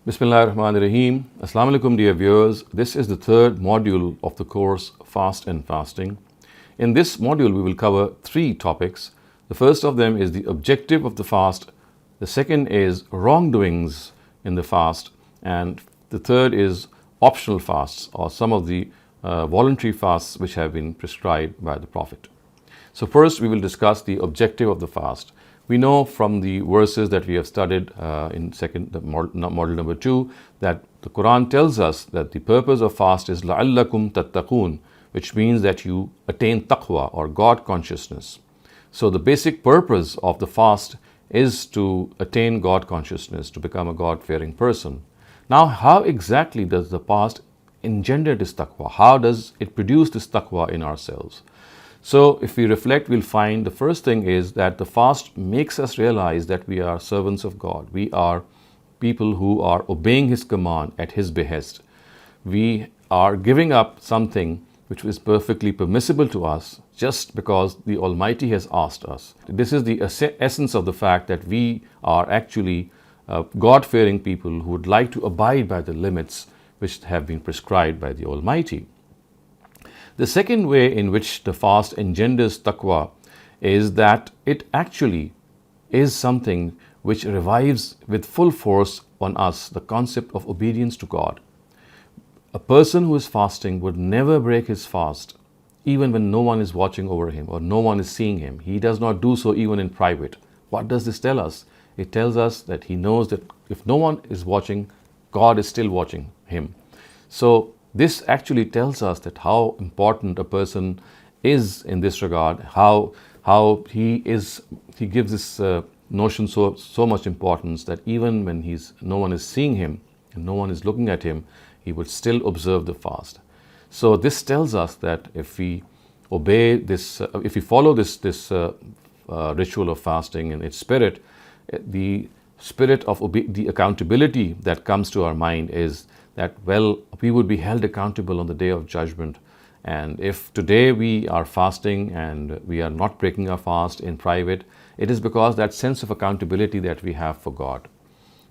Bismillahirrahmanirrahim. Assalamu alaikum, dear viewers. This is the third module of the course Fast and Fasting. In this module, we will cover three topics. The first of them is the objective of the fast. The second is wrongdoings in the fast. And the third is optional fasts, or some of the voluntary fasts which have been prescribed by the Prophet. So first, we will discuss the objective of the fast. We know from the verses that we have studied in model number 2 that the Quran tells us that the purpose of fast is لَعَلَّكُمْ تَتَّقُونَ, which means that you attain taqwa or God consciousness. So the basic purpose of the fast is to attain God consciousness, to become a God-fearing person. Now, how exactly does the fast engender this taqwa? How does it produce this taqwa in ourselves? So if we reflect, we'll find the first thing is that the fast makes us realize that we are servants of God. We are people who are obeying His command at His behest. We are giving up something which is perfectly permissible to us just because the Almighty has asked us. This is the essence of the fact that we are actually God-fearing people who would like to abide by the limits which have been prescribed by the Almighty. The second way in which the fast engenders taqwa is that it actually is something which revives with full force on us the concept of obedience to God. A person who is fasting would never break his fast, even when no one is watching over him or no one is seeing him. He does not do so even in private. What does this tell us? It tells us that he knows that if no one is watching, God is still watching him. So this actually tells us that how important a person is in this regard, how he gives this notion so much importance that even when no one is seeing him and no one is looking at him, he would still observe the fast. So this tells us that if we obey this, if we follow this ritual of fasting in its spirit, the spirit of the accountability that comes to our mind is that, well, we would be held accountable on the day of judgment. And if today we are fasting and we are not breaking our fast in private, it is because that sense of accountability that we have for God.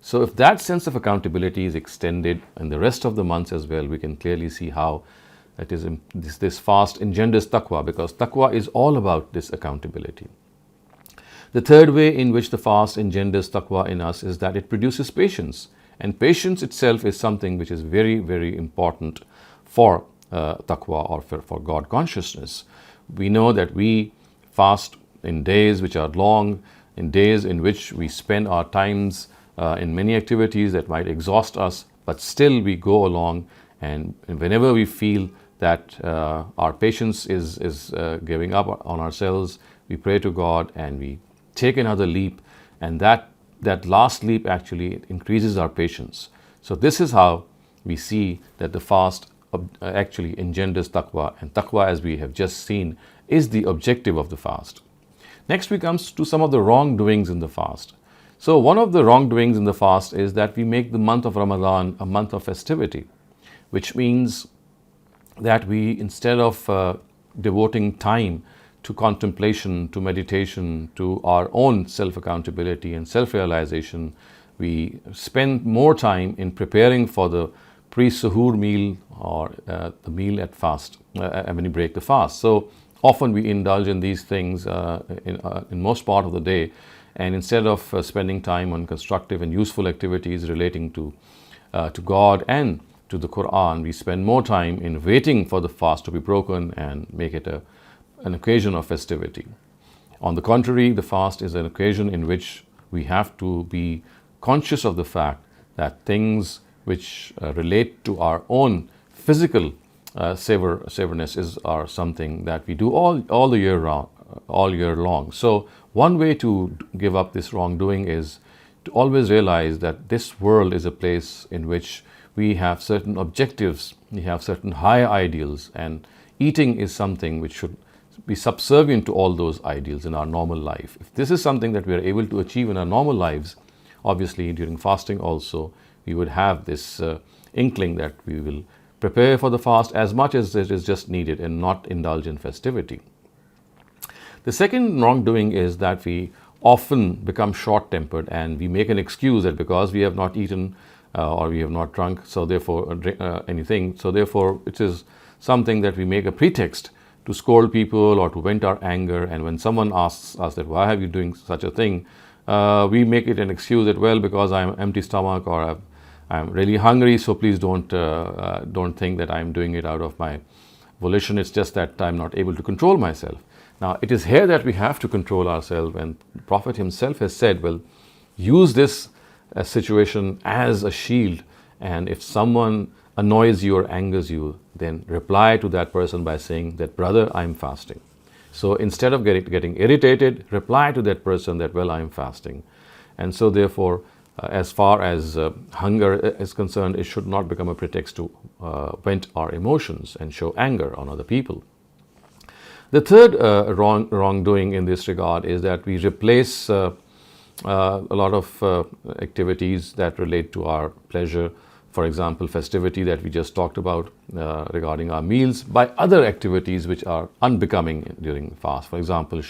So if that sense of accountability is extended in the rest of the months as well, we can clearly see how it is this fast engenders taqwa, because taqwa is all about this accountability. The third way in which the fast engenders taqwa in us is that it produces patience. And patience itself is something which is very, very important for taqwa or for God consciousness. We know that we fast in days which are long, in days in which we spend our times in many activities that might exhaust us, but still we go along, and whenever we feel that our patience is giving up on ourselves, we pray to God and we take another leap, and that last leap actually increases our patience. So this is how we see that the fast actually engenders taqwa, and taqwa, as we have just seen, is the objective of the fast. Next, we come to some of the wrongdoings in the fast. So one of the wrongdoings in the fast is that we make the month of Ramadan a month of festivity, which means that we, instead of devoting time to contemplation, to meditation, to our own self-accountability and self-realization, we spend more time in preparing for the pre-suhoor meal or the meal at fast, when you break the fast. So often we indulge in these things in most part of the day, and instead of spending time on constructive and useful activities relating to God and to the Quran, we spend more time in waiting for the fast to be broken and make it an occasion of festivity. On the contrary, the fast is an occasion in which we have to be conscious of the fact that things which relate to our own physical savoriness are something that we do all the year round, all year long. So one way to give up this wrongdoing is to always realize that this world is a place in which we have certain objectives, we have certain higher ideals, and eating is something which should be subservient to all those ideals in our normal life. If this is something that we are able to achieve in our normal lives, obviously during fasting also, we would have this inkling that we will prepare for the fast as much as it is just needed and not indulge in festivity. The second wrongdoing is that we often become short-tempered and we make an excuse that because we have not eaten or we have not drunk, so therefore anything. So therefore, it is something that we make a pretext to scold people or to vent our anger. And when someone asks us that why have you doing such a thing, we make it an excuse that, well, because I'm empty stomach, or I'm really hungry, so please don't think that I'm doing it out of my volition. It's just that I'm not able to control myself. Now, it is here that we have to control ourselves, and the Prophet himself has said, well, use this situation as a shield, and if someone annoys you or angers you, then reply to that person by saying that, brother, I'm fasting. So instead of getting irritated, reply to that person that, well, I'm fasting. And so therefore, as far as hunger is concerned, it should not become a pretext to vent our emotions and show anger on other people. The third wrongdoing in this regard is that we replace a lot of activities that relate to our pleasure, for example, festivity that we just talked about regarding our meals, by other activities which are unbecoming during fast. For example,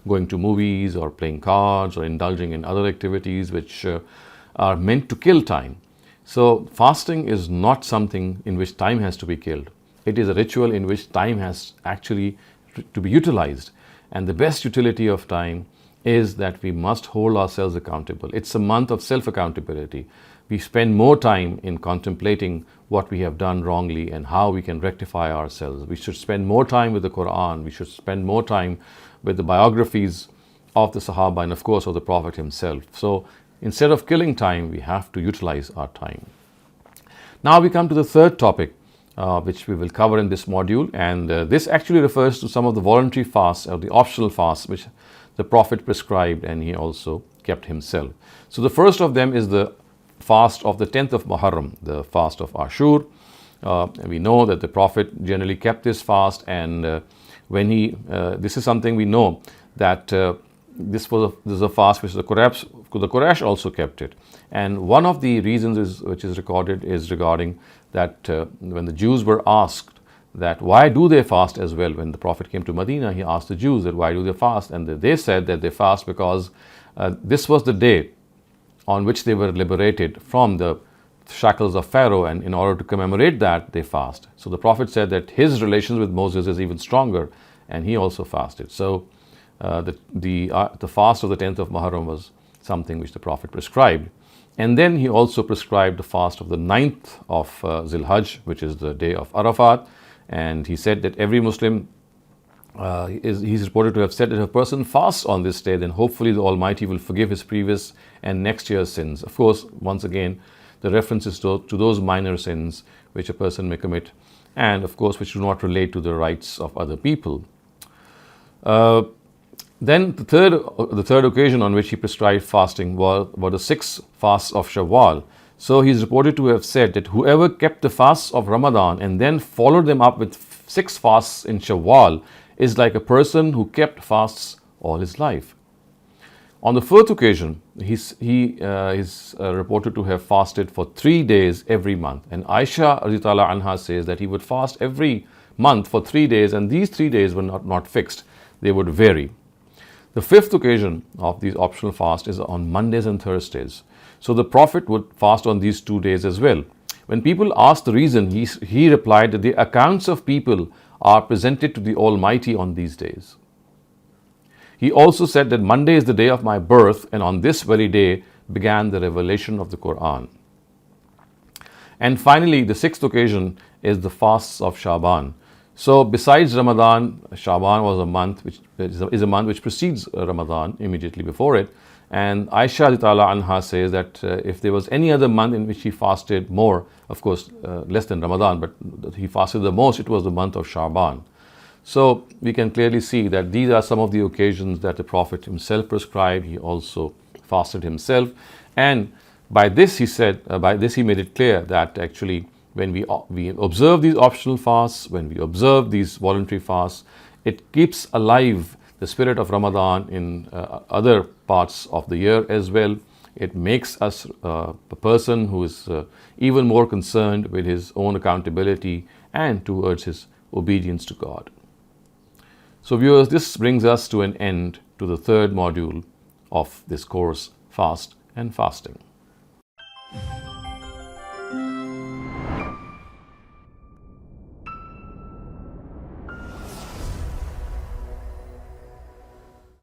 going to movies or playing cards or indulging in other activities which are meant to kill time. So fasting is not something in which time has to be killed. It is a ritual in which time has actually to be utilized. And the best utility of time is that we must hold ourselves accountable. It's a month of self-accountability. We spend more time in contemplating what we have done wrongly and how we can rectify ourselves. We should spend more time with the Quran. We should spend more time with the biographies of the Sahaba and, of course, of the Prophet himself. So instead of killing time, we have to utilize our time. Now we come to the third topic, which we will cover in this module. And this actually refers to some of the voluntary fasts or the optional fasts which the Prophet prescribed and he also kept himself. So the first of them is the fast of the 10th of Muharram, the fast of Ashur. We know that the Prophet generally kept this fast, and this is something we know that this is a fast which the Quraysh also kept it. And one of the reasons which is recorded is regarding that when the Jews were asked that why do they fast as well, when the Prophet came to Medina, he asked the Jews that why do they fast, and they said that they fast because this was the day on which they were liberated from the shackles of Pharaoh, and in order to commemorate that, they fast. So the Prophet said that his relations with Moses is even stronger, and he also fasted. So the fast of the 10th of Muharram was something which the Prophet prescribed. And then he also prescribed the fast of the 9th of Zilhajj, which is the day of Arafat. And he said that every Muslim, he's reported to have said that if a person fasts on this day, then hopefully the Almighty will forgive his previous and next year's sins. Of course, once again, the references to those minor sins which a person may commit, and of course which do not relate to the rights of other people. Then the third occasion on which he prescribed fasting were the 6 fasts of Shawwal. So he is reported to have said that whoever kept the fasts of Ramadan and then followed them up with 6 fasts in Shawwal is like a person who kept fasts all his life. On the 4th occasion, he is reported to have fasted for 3 days every month. And Aisha radhiyallahu anha says that he would fast every month for 3 days, and these 3 days were not fixed. They would vary. The 5th occasion of these optional fasts is on Mondays and Thursdays. So the Prophet would fast on these 2 days as well. When people asked the reason, he replied that the accounts of people are presented to the Almighty on these days. He also said that Monday is the day of my birth, and on this very day began the revelation of the Quran. And finally, the 6th occasion is the fasts of Shaban. So besides Ramadan, Shaban was a month which is a month which precedes Ramadan, immediately before it. And Aisha radhiyallahu anha says that if there was any other month in which he fasted more, of course less than Ramadan, but he fasted the most, it was the month of Shaban. So we can clearly see that these are some of the occasions that the Prophet himself prescribed. He also fasted himself, and by this he made it clear that actually when we observe these optional fasts, when we observe these voluntary fasts, it keeps alive the spirit of Ramadan in other parts of the year as well. It makes us a person who is even more concerned with his own accountability and towards his obedience to God. So viewers, this brings us to an end to the third module of this course, Fast and Fasting.